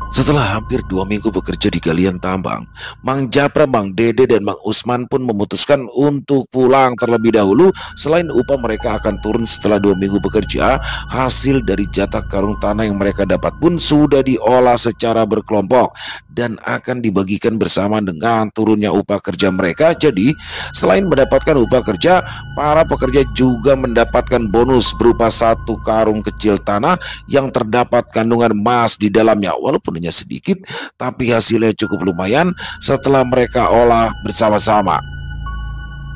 Setelah hampir 2 minggu bekerja di galian tambang, Mang Japra, Mang Dede, dan Mang Usman pun memutuskan untuk pulang terlebih dahulu. Selain upah mereka akan turun setelah 2 minggu bekerja, hasil dari jatah karung tanah yang mereka dapat pun sudah diolah secara berkelompok dan akan dibagikan bersama dengan turunnya upah kerja mereka. Jadi, selain mendapatkan upah kerja, para pekerja juga mendapatkan bonus berupa 1 karung kecil tanah yang terdapat kandungan emas di dalamnya. Walaupun hanya sedikit, tapi hasilnya cukup lumayan setelah mereka olah bersama-sama.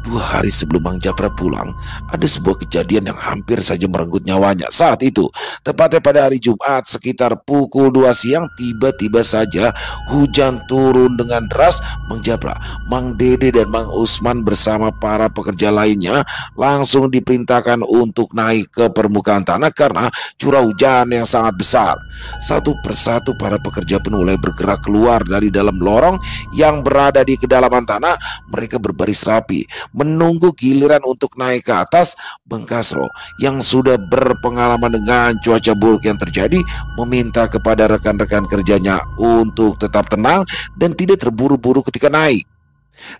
2 hari sebelum Mang Japra pulang, ada sebuah kejadian yang hampir saja merenggut nyawanya. Saat itu, tepatnya pada hari Jumat sekitar pukul 2 siang, tiba-tiba saja hujan turun dengan deras. Mang Japra, Mang Dede, dan Mang Usman bersama para pekerja lainnya langsung diperintahkan untuk naik ke permukaan tanah karena curah hujan yang sangat besar. Satu persatu para pekerja pun mulai bergerak keluar dari dalam lorong yang berada di kedalaman tanah. Mereka berbaris rapi menunggu giliran untuk naik ke atas. Bang Kasro yang sudah berpengalaman dengan cuaca buruk yang terjadi meminta kepada rekan-rekan kerjanya untuk tetap tenang dan tidak terburu-buru ketika naik.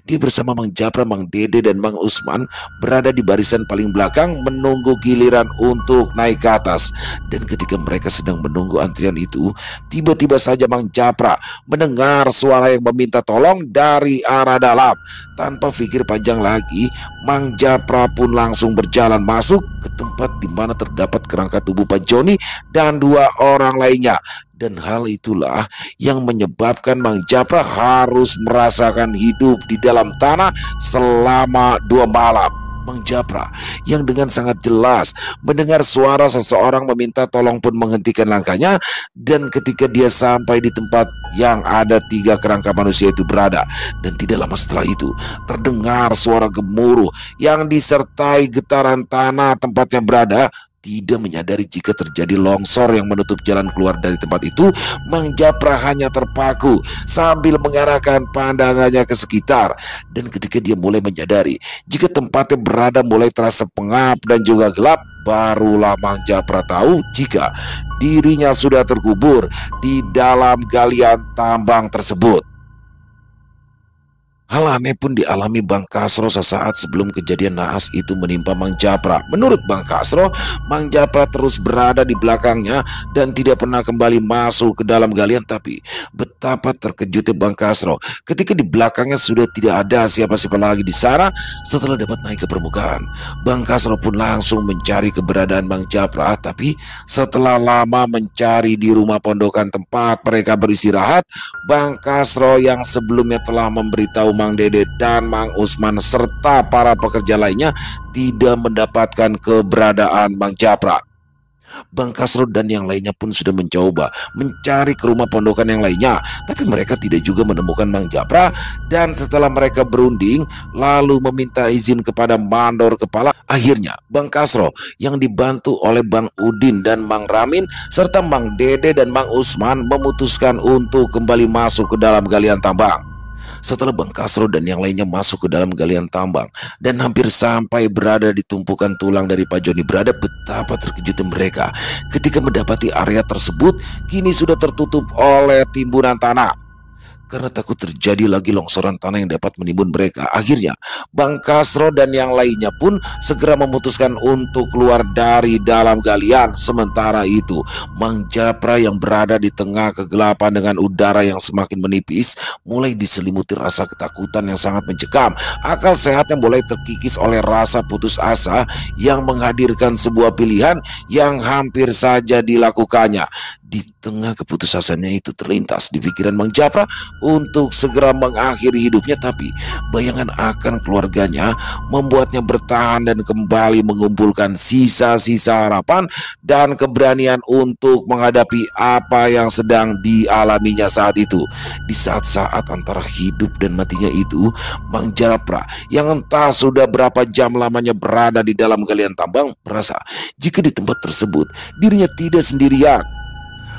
Dia bersama Mang Japra, Mang Dede, dan Mang Usman berada di barisan paling belakang menunggu giliran untuk naik ke atas. Dan ketika mereka sedang menunggu antrian itu, tiba-tiba saja Mang Japra mendengar suara yang meminta tolong dari arah dalam. Tanpa pikir panjang lagi, Mang Japra pun langsung berjalan masuk ke tempat di mana terdapat kerangka tubuh Pak Joni dan 2 orang lainnya. Dan hal itulah yang menyebabkan Mang Japra harus merasakan hidup di dalam tanah selama 2 malam. Mang Japra yang dengan sangat jelas mendengar suara seseorang meminta tolong pun menghentikan langkahnya. Dan ketika dia sampai di tempat yang ada 3 kerangka manusia itu berada, dan tidak lama setelah itu terdengar suara gemuruh yang disertai getaran tanah tempatnya berada. tidak menyadari jika terjadi longsor yang menutup jalan keluar dari tempat itu, Mang Japra hanya terpaku sambil mengarahkan pandangannya ke sekitar. Dan ketika dia mulai menyadari jika tempatnya berada mulai terasa pengap dan juga gelap, barulah Mang Japra tahu jika dirinya sudah terkubur di dalam galian tambang tersebut. Hal aneh pun dialami Bang Kasro sesaat sebelum kejadian naas itu menimpa Mang Japra. Menurut Bang Kasro, Mang Japra terus berada di belakangnya dan tidak pernah kembali masuk ke dalam galian. Tapi betapa terkejutnya Bang Kasro ketika di belakangnya sudah tidak ada siapa-siapa lagi di sana. Setelah dapat naik ke permukaan, Bang Kasro pun langsung mencari keberadaan Mang Japra. Tapi setelah lama mencari di rumah pondokan tempat mereka beristirahat, Bang Kasro yang sebelumnya telah memberitahu Mang Dede dan Mang Usman serta para pekerja lainnya tidak mendapatkan keberadaan Mang Japra. Bang Kasro dan yang lainnya pun sudah mencoba mencari ke rumah pondokan yang lainnya, tapi mereka tidak juga menemukan Mang Japra. Dan setelah mereka berunding lalu meminta izin kepada mandor kepala, akhirnya Bang Kasro yang dibantu oleh Bang Udin dan Mang Ramin serta Mang Dede dan Mang Usman memutuskan untuk kembali masuk ke dalam galian tambang. Setelah Bang Kasro dan yang lainnya masuk ke dalam galian tambang dan hampir sampai berada di tumpukan tulang dari Pak Joni berada, betapa terkejutnya mereka ketika mendapati area tersebut kini sudah tertutup oleh timbunan tanah. Karena takut terjadi lagi longsoran tanah yang dapat menimbun mereka, akhirnya Bang Kasro dan yang lainnya pun segera memutuskan untuk keluar dari dalam galian. Sementara itu, Mang Japra yang berada di tengah kegelapan dengan udara yang semakin menipis mulai diselimuti rasa ketakutan yang sangat mencekam. Akal sehatnya mulai terkikis oleh rasa putus asa yang menghadirkan sebuah pilihan yang hampir saja dilakukannya. Di tengah keputusasanya itu terlintas di pikiran Mang Japra untuk segera mengakhiri hidupnya, tapi bayangan akan keluarganya membuatnya bertahan dan kembali mengumpulkan sisa-sisa harapan dan keberanian untuk menghadapi apa yang sedang dialaminya saat itu. Di saat-saat antara hidup dan matinya itu, Mang Japra yang entah sudah berapa jam lamanya berada di dalam galian tambang merasa jika di tempat tersebut dirinya tidak sendirian.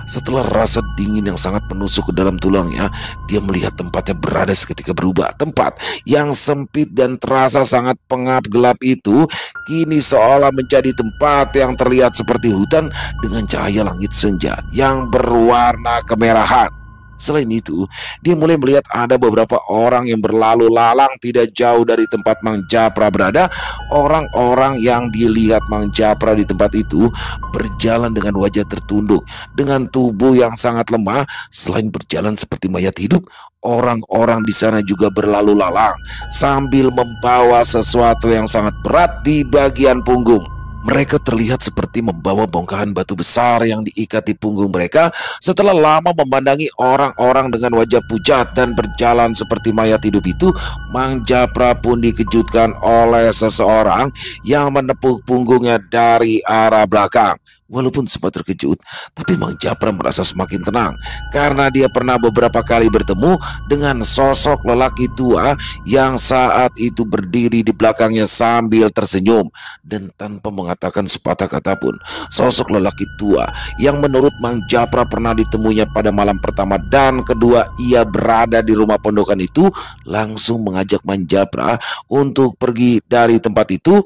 Setelah rasa dingin yang sangat menusuk ke dalam tulangnya, dia melihat tempatnya berada seketika berubah. Tempat yang sempit dan terasa sangat pengap gelap itu kini seolah menjadi tempat yang terlihat seperti hutan dengan cahaya langit senja yang berwarna kemerahan. Selain itu, dia mulai melihat ada beberapa orang yang berlalu lalang tidak jauh dari tempat Mang Japra berada. Orang-orang yang dilihat Mang Japra di tempat itu berjalan dengan wajah tertunduk, dengan tubuh yang sangat lemah. Selain berjalan seperti mayat hidup, orang-orang di sana juga berlalu lalang sambil membawa sesuatu yang sangat berat di bagian punggung. Mereka terlihat seperti membawa bongkahan batu besar yang diikat di punggung mereka. Setelah lama memandangi orang-orang dengan wajah pucat dan berjalan seperti mayat hidup itu, Mang Japra pun dikejutkan oleh seseorang yang menepuk punggungnya dari arah belakang. Walaupun sempat terkejut, tapi Mang Japra merasa semakin tenang karena dia pernah beberapa kali bertemu dengan sosok lelaki tua yang saat itu berdiri di belakangnya sambil tersenyum. Dan tanpa mengatakan sepatah kata pun, sosok lelaki tua yang menurut Mang Japra pernah ditemuinya pada malam pertama dan kedua ia berada di rumah pondokan itu langsung mengajak Mang Japra untuk pergi dari tempat itu.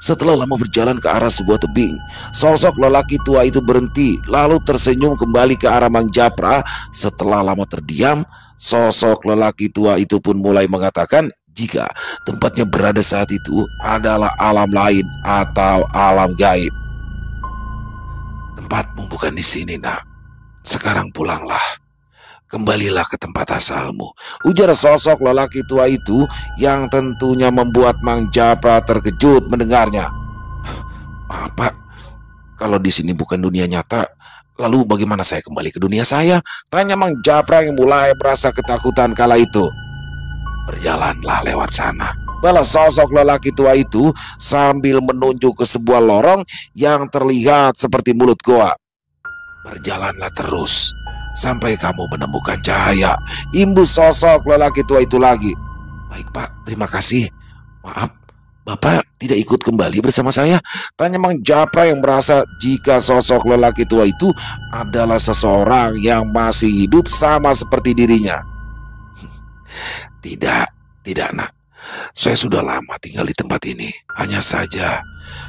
Setelah lama berjalan ke arah sebuah tebing, sosok lelaki tua itu berhenti lalu tersenyum kembali ke arah Mang Japra. Setelah lama terdiam, sosok lelaki tua itu pun mulai mengatakan jika tempatnya berada saat itu adalah alam lain atau alam gaib. Tempatmu bukan di sini, nak. Sekarang pulanglah. Kembalilah ke tempat asalmu, ujar sosok lelaki tua itu yang tentunya membuat Mang Japra terkejut mendengarnya. Maaf, Pak, kalau di sini bukan dunia nyata, lalu bagaimana saya kembali ke dunia saya? Tanya Mang Japra yang mulai merasa ketakutan kala itu. Berjalanlah lewat sana, balas sosok lelaki tua itu sambil menunjuk ke sebuah lorong yang terlihat seperti mulut goa. Berjalanlah terus sampai kamu menemukan cahaya, imbus sosok lelaki tua itu lagi. Baik, Pak, terima kasih. Maaf, Bapak tidak ikut kembali bersama saya?" tanya Mang Japra yang merasa jika sosok lelaki tua itu adalah seseorang yang masih hidup sama seperti dirinya. "Tidak, tidak nak. Saya sudah lama tinggal di tempat ini. Hanya saja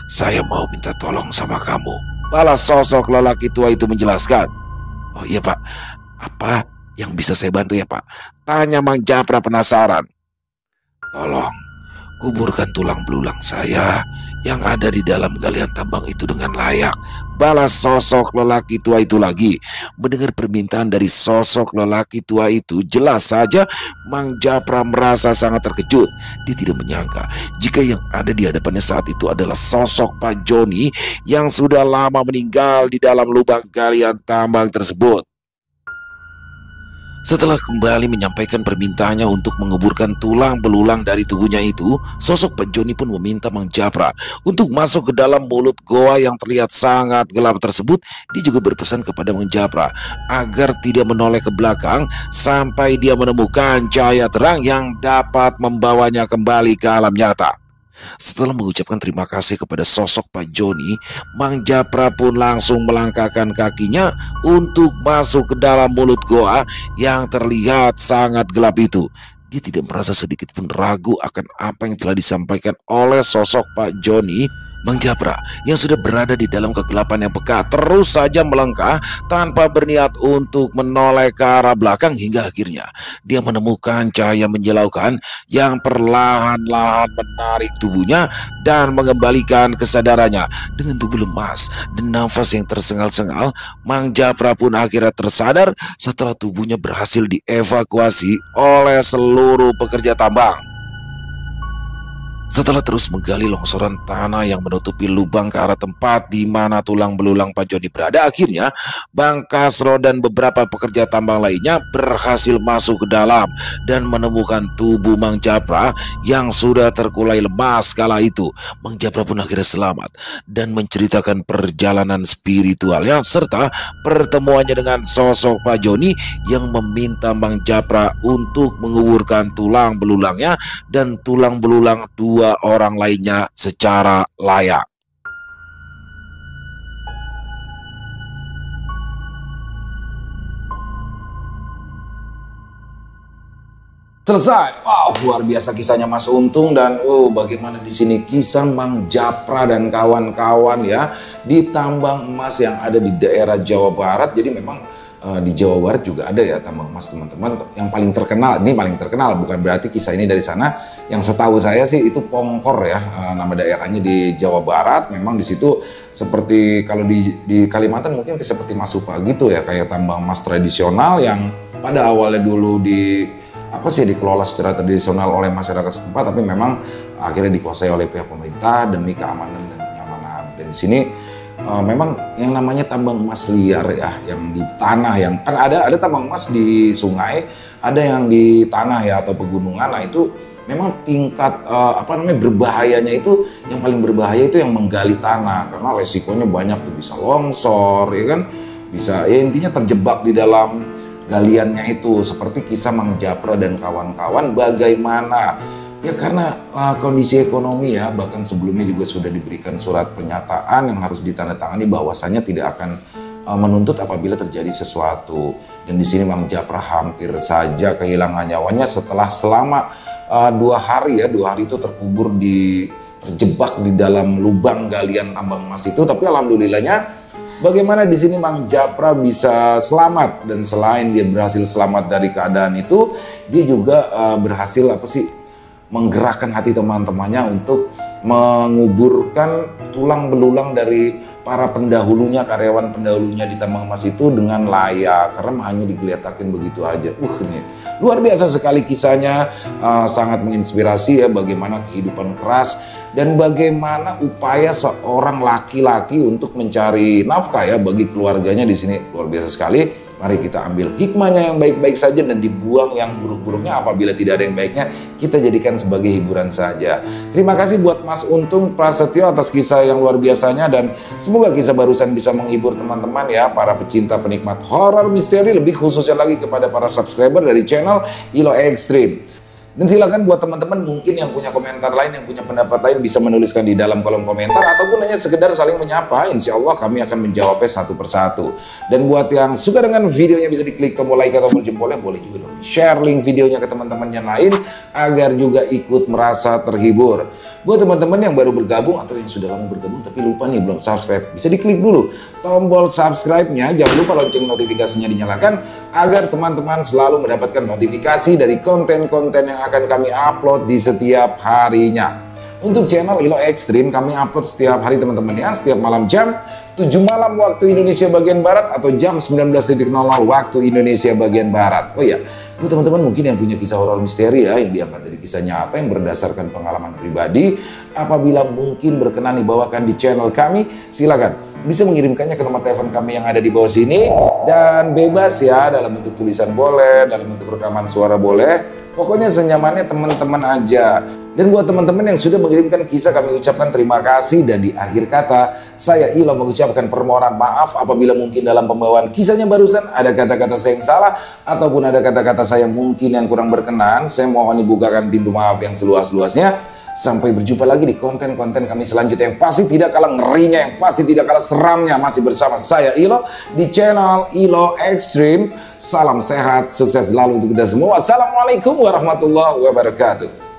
saya mau minta tolong sama kamu," balas sosok lelaki tua itu menjelaskan. "Oh iya Pak, apa yang bisa saya bantu ya Pak?" tanya Mang Japra penasaran. "Tolong kuburkan tulang belulang saya yang ada di dalam galian tambang itu dengan layak," balas sosok lelaki tua itu lagi. Mendengar permintaan dari sosok lelaki tua itu, jelas saja Mang Japra merasa sangat terkejut. Dia tidak menyangka jika yang ada di hadapannya saat itu adalah sosok Pak Joni yang sudah lama meninggal di dalam lubang galian tambang tersebut. Setelah kembali menyampaikan permintaannya untuk menguburkan tulang belulang dari tubuhnya itu, sosok Pak Joni pun meminta Mang Japra untuk masuk ke dalam mulut goa yang terlihat sangat gelap tersebut. Dia juga berpesan kepada Mang Japra agar tidak menoleh ke belakang sampai dia menemukan cahaya terang yang dapat membawanya kembali ke alam nyata. Setelah mengucapkan terima kasih kepada sosok Pak Joni, Mang Japra pun langsung melangkahkan kakinya untuk masuk ke dalam mulut goa yang terlihat sangat gelap itu. Dia tidak merasa sedikit pun ragu akan apa yang telah disampaikan oleh sosok Pak Joni. Mang Japra yang sudah berada di dalam kegelapan yang pekat terus saja melangkah tanpa berniat untuk menoleh ke arah belakang hingga akhirnya dia menemukan cahaya menyilaukan yang perlahan-lahan menarik tubuhnya dan mengembalikan kesadarannya. Dengan tubuh lemas dan nafas yang tersengal-sengal, Mang Japra pun akhirnya tersadar setelah tubuhnya berhasil dievakuasi oleh seluruh pekerja tambang. Setelah terus menggali longsoran tanah yang menutupi lubang ke arah tempat di mana tulang belulang Pak Joni berada, akhirnya Bang Kasro dan beberapa pekerja tambang lainnya berhasil masuk ke dalam dan menemukan tubuh Mang Japra yang sudah terkulai lemas kala itu. Mang Japra pun akhirnya selamat dan menceritakan perjalanan spiritualnya serta pertemuannya dengan sosok Pak Joni yang meminta Mang Japra untuk menguburkan tulang belulangnya dan tulang belulang dua orang lainnya secara layak. Selesai. Wow, luar biasa kisahnya Mas Untung dan bagaimana di sini kisah Mang Japra dan kawan-kawan ya di tambang emas yang ada di daerah Jawa Barat. Jadi memang di Jawa Barat juga ada ya tambang emas teman-teman. Yang paling terkenal, ini paling terkenal, bukan berarti kisah ini dari sana. Yang setahu saya sih itu Pongkor ya, nama daerahnya di Jawa Barat. Memang di situ seperti kalau di Kalimantan mungkin seperti Masupa gitu ya, kayak tambang emas tradisional yang pada awalnya dulu dikelola secara tradisional oleh masyarakat setempat, tapi memang akhirnya dikuasai oleh pihak pemerintah demi keamanan dan kenyamanan. Dan di sini memang yang namanya tambang emas liar ya, yang di tanah, yang kan ada tambang emas di sungai, ada yang di tanah ya atau pegunungan. Nah itu memang tingkat berbahayanya itu, yang paling berbahaya itu yang menggali tanah karena resikonya banyak tuh, bisa longsor ya kan, bisa ya intinya terjebak di dalam galiannya itu. Seperti kisah Mang Japra dan kawan-kawan, bagaimana ya karena kondisi ekonomi ya, bahkan sebelumnya juga sudah diberikan surat pernyataan yang harus ditandatangani bahwasanya tidak akan menuntut apabila terjadi sesuatu. Dan di sini Mang Japra hampir saja kehilangan nyawanya setelah selama 2 hari itu terkubur terjebak di dalam lubang galian tambang emas itu. Tapi alhamdulillahnya bagaimana di sini Mang Japra bisa selamat, dan selain dia berhasil selamat dari keadaan itu, dia juga berhasil menggerakkan hati teman-temannya untuk menguburkan tulang belulang dari para pendahulunya, karyawan pendahulunya di tambang emas itu dengan layak, karena hanya digeletakin begitu aja. Ini luar biasa sekali kisahnya, sangat menginspirasi ya, bagaimana kehidupan keras dan bagaimana upaya seorang laki-laki untuk mencari nafkah ya bagi keluarganya. Di sini luar biasa sekali. Mari kita ambil hikmahnya yang baik-baik saja dan dibuang yang buruk-buruknya. Apabila tidak ada yang baiknya, kita jadikan sebagai hiburan saja. Terima kasih buat Mas Untung Prasetyo atas kisah yang luar biasanya, dan semoga kisah barusan bisa menghibur teman-teman ya, para pecinta penikmat horor misteri, lebih khususnya lagi kepada para subscriber dari channel Ilo Extreme. Dan silakan buat teman-teman mungkin yang punya komentar lain, yang punya pendapat lain bisa menuliskan di dalam kolom komentar ataupun hanya sekedar saling menyapa. Insya Allah kami akan menjawabnya satu persatu. Dan buat yang suka dengan videonya bisa diklik tombol like atau tombol jempolnya, boleh juga dong share link videonya ke teman-teman yang lain agar juga ikut merasa terhibur. Buat teman-teman yang baru bergabung atau yang sudah lama bergabung tapi lupa nih belum subscribe, bisa diklik dulu tombol subscribe-nya, jangan lupa lonceng notifikasinya dinyalakan agar teman-teman selalu mendapatkan notifikasi dari konten-konten yang akan kami upload di setiap harinya. Untuk channel Ilo Ekstrim kami upload setiap hari teman-teman ya, setiap malam jam 7 malam waktu Indonesia bagian Barat atau jam 19.00 waktu Indonesia bagian Barat. Oh iya, buat teman-teman mungkin yang punya kisah horor misteri ya, yang diangkat dari kisah nyata yang berdasarkan pengalaman pribadi, apabila mungkin berkenan dibawakan di channel kami, silakan bisa mengirimkannya ke nomor telepon kami yang ada di bawah sini, dan bebas ya, dalam bentuk tulisan boleh, dalam bentuk rekaman suara boleh. Pokoknya senyamannya teman-teman aja. Dan buat teman-teman yang sudah mengirimkan kisah, kami ucapkan terima kasih. Dan di akhir kata, saya Ilo mengucapkan permohonan maaf apabila mungkin dalam pembawaan kisahnya barusan ada kata-kata saya yang salah ataupun ada kata-kata saya mungkin yang kurang berkenan. Saya mohon dibukakan pintu maaf yang seluas-luasnya. Sampai berjumpa lagi di konten-konten kami selanjutnya yang pasti tidak kalah ngerinya, yang pasti tidak kalah seramnya. Masih bersama saya Ilo di channel Ilo Ekstrim. Salam sehat, sukses selalu untuk kita semua. Assalamualaikum warahmatullahi wabarakatuh.